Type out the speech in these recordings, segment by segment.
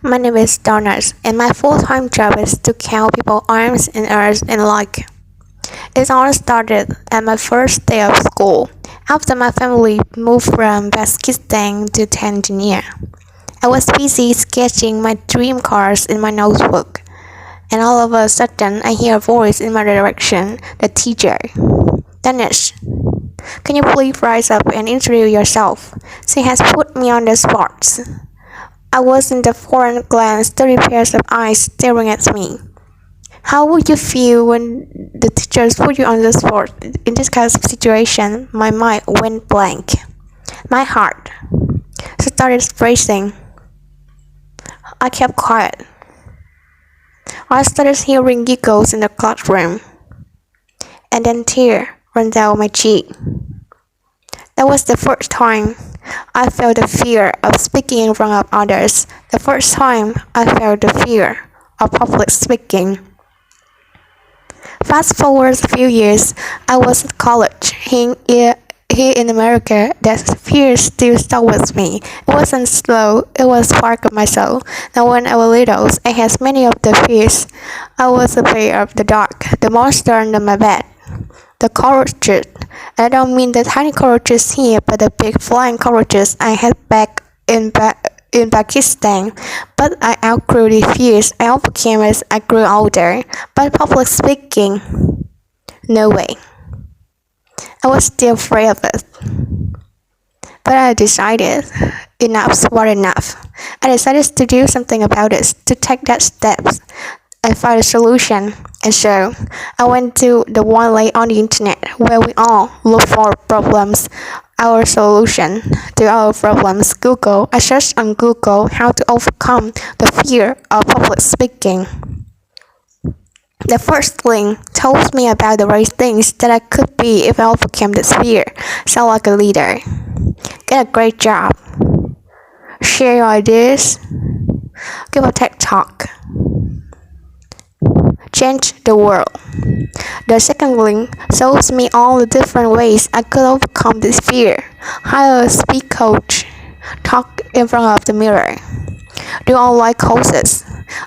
My name is Donuts, and my full-time job is to count people's arms and ears and like. It all started at my first day of school, after my family moved from Pakistan to Tanzania. I was busy sketching my dream cars in my notebook, and all of a sudden I hear a voice in my direction, the teacher. Danish, can you please rise up and introduce yourself? She has put me on the spot. I was in the foreign glance, 30 pairs of eyes staring at me. How would you feel when the teachers put you on the spot? In this kind of situation, my mind went blank. My heart started racing. I kept quiet. I started hearing giggles in the classroom, and then tears ran down my cheek. That was the first time I felt the fear of speaking in front of others. The first time I felt the fear of public speaking. Fast forward a few years, I was at college. Here in America, that fear still stuck with me. It wasn't slow, it was part of my soul. Now when I was little, I had many of the fears. I was afraid of the dark, the monster under my bed, the cockroaches. I don't mean the tiny cockroaches here, but the big flying cockroaches I had back in Pakistan. But I outgrew the fears. I overcame as I grew older. But public speaking, no way. I was still afraid of it. But I decided enough's was enough. I decided to do something about it, to take that step and find a solution. And so I went to the one link on the internet where we all look for problems, our solution to our problems. Google. I searched on Google how to overcome the fear of public speaking. The first link told me about the right things that I could be if I overcame this fear. Sound like a leader. Get a great job. Share your ideas. Give a TED talk. Change the world. The second link shows me all the different ways I could overcome this fear. Hire a speak coach. Talk in front of the mirror. Do online courses.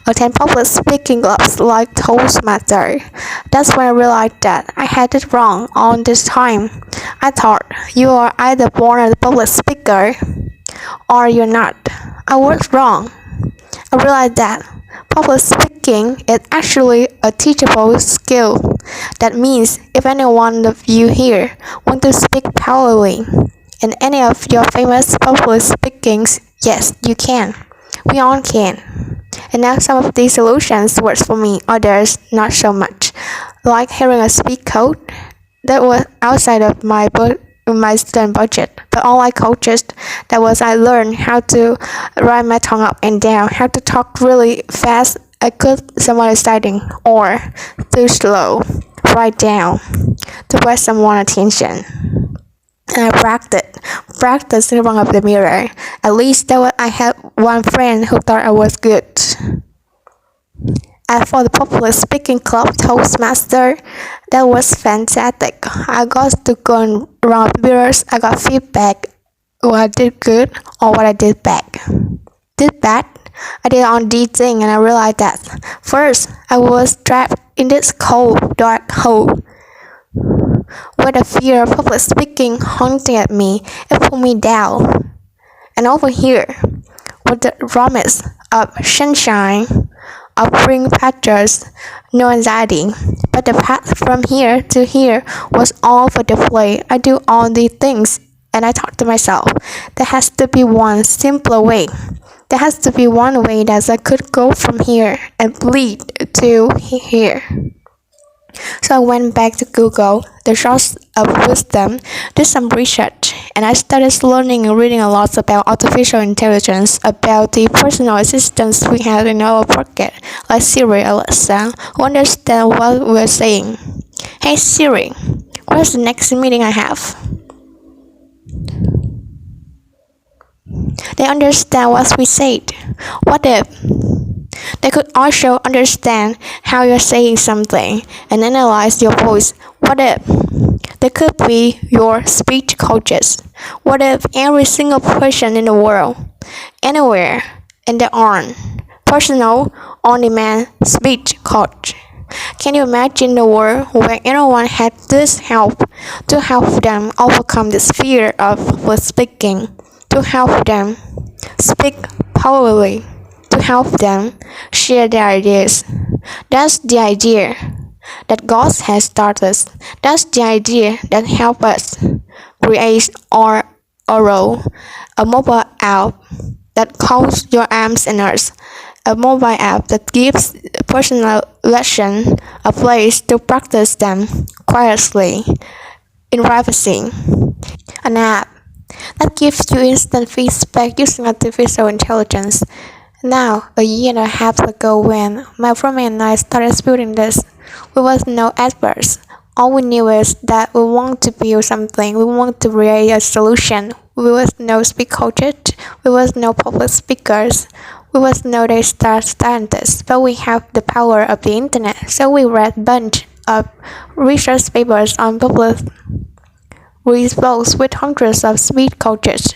Attend public speaking clubs like Toastmaster. That's when I realized that I had it wrong all this time. I thought you are either born as a public speaker or you're not. I was wrong. I realized that public speaking is actually a teachable skill. That means if any one of you here want to speak powerfully in any of your famous public speakings, yes, you can. We all can. And now some of these solutions work for me, others not so much. Like hearing a speak code that was outside of my student budget, but online coaches, that was I learned how to write my tongue up and down, how to talk really fast, I could someone exciting, or too slow, write down, to get someone attention. And I practiced in front of the mirror. At least that was, I had one friend who thought I was good. As for the public speaking club Toastmaster, that was fantastic. I got to go around mirrors. I got feedback what I did good or what I did bad. Did bad, I did on the thing, and I realized that first I was trapped in this cold, dark hole. With the fear of public speaking haunting at me, it pulled me down. And over here, with the promise of sunshine, of green pastures, no anxiety. But the path from here to here was all for the play. I do all these things, and I thought to myself, there has to be one simpler way. There has to be one way that I could go from here and lead to here. So I went back to Google, the source of wisdom, did some research, and I started learning and reading a lot about artificial intelligence, about the personal assistants we have in our pocket, like Siri, Alexa, who understand what we're saying. Hey Siri, what is the next meeting I have? They understand what we said. What if they could also understand how you're saying something and analyze your voice? What if they could be your speech coaches? What if every single person in the world, anywhere, in the arm, personal, on-demand speech coach. Can you imagine a world where anyone had this help to help them overcome this fear of public speaking, to help them speak powerfully, to help them share their ideas? That's the idea that God has started. That's the idea that helps us create our role, a mobile app that calls your arms and ears, a mobile app that gives personal lesson a place to practice them quietly in privacy, an app that gives you instant feedback using artificial intelligence. Now, a year and a half ago when my roommate and I started building this, we was no experts. All we knew is that we want to build something, we want to create a solution. We was no speak coaches, we was no public speakers, we was no data scientists, but we have the power of the internet. So we read bunch of research papers on public results with hundreds of speech coaches.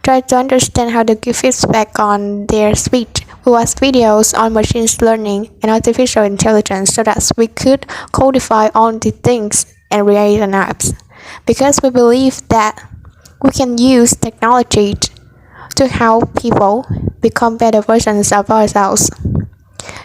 Try to understand how to give feedback on their speech. We watched videos on machine learning and artificial intelligence so that we could codify all the things and create an app. Because we believe that we can use technology to help people become better versions of ourselves.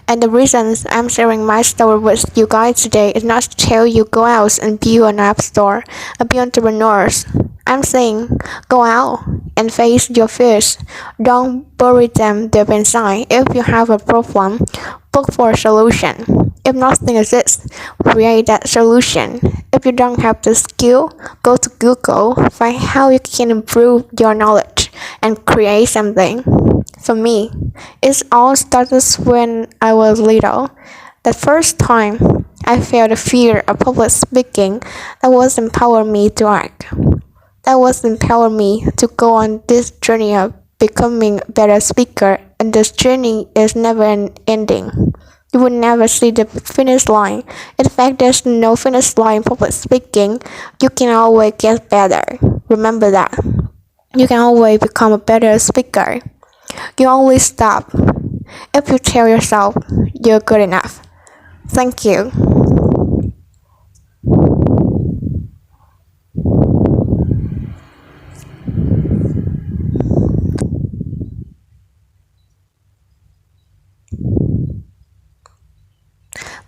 And the reason I'm sharing my story with you guys today is not to tell you go out and build an app store and be entrepreneurs. I'm saying go out and face your fears. Don't bury them deep inside. If you have a problem, look for a solution. If nothing exists, create that solution. If you don't have the skill, go to Google, find how you can improve your knowledge and create something. For me, it all started when I was little. The first time I felt the fear of public speaking, that was empower me to act. That was empower me to go on this journey of becoming a better speaker, and this journey is never ending. You will never see the finish line. In fact, there's no finish line in public speaking. You can always get better. Remember that. You can always become a better speaker. You only stop if you tell yourself you're good enough. Thank you.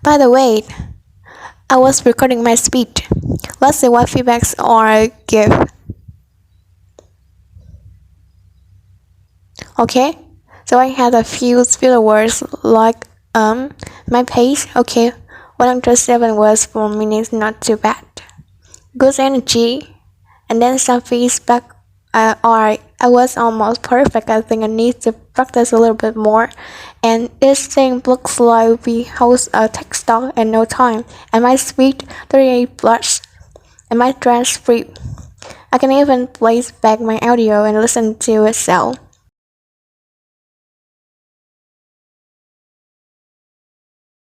By the way, I was recording my speech. Let's see what feedbacks or give. Okay, so I had a few filler words like my pace. Okay, 107 words per minute, not too bad. Good energy, and then some feedback. Or I was almost perfect. I think I need to practice a little bit more. And this thing looks like we host a tech talk in no time. And my speed 38 plus, and my transcript. I can even play back my audio and listen to itself.